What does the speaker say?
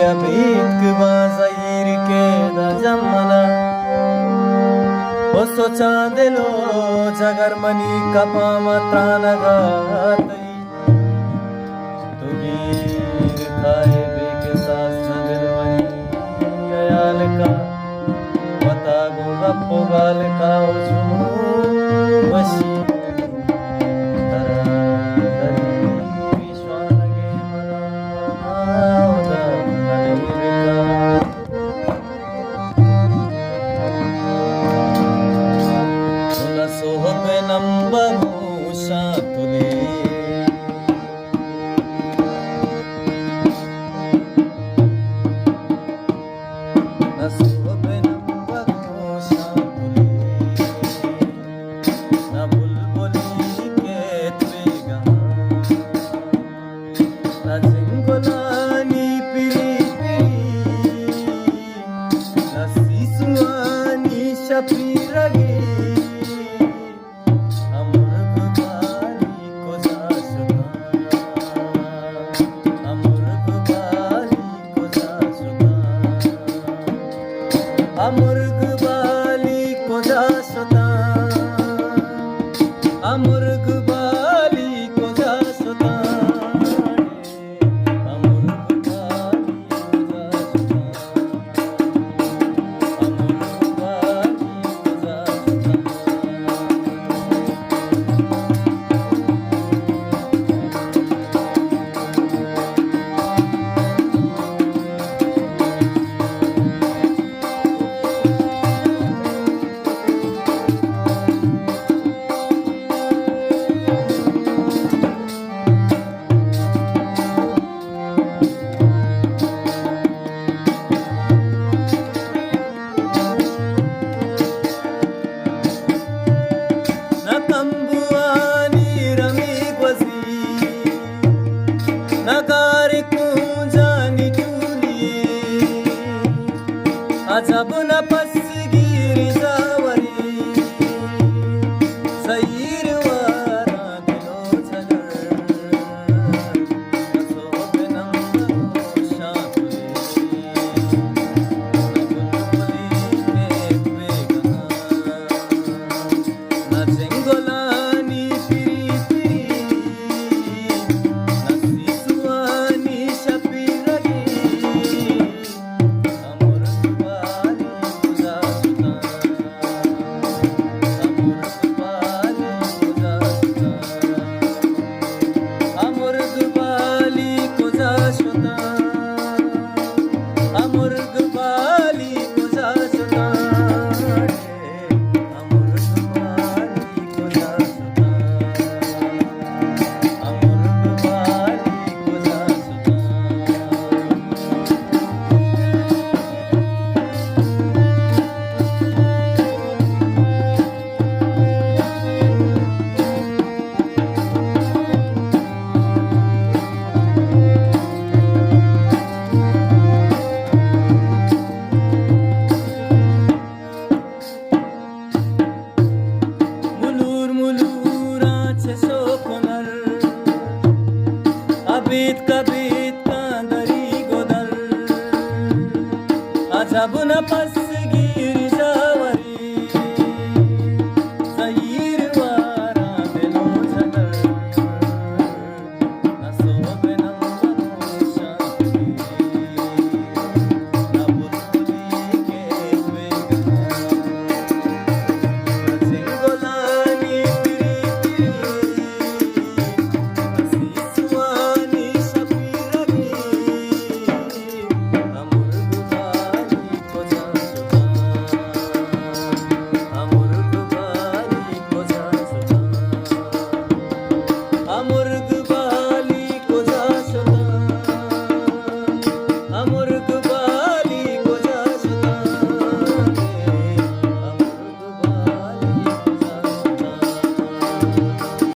abit bazair ke da jamana o sochadelo jagar mani kapama trana gatai tugir khae beke sas nagar mani ayal ka mata go gappo gal ka oju basi Ajabuna pasgiri zawari sayir wara dilo jagar asobe namma shapuri nabulbuli ketwe gana na jengolani piri piri na sisuani shapiragi Kabit ka dari godar Ajabuna pas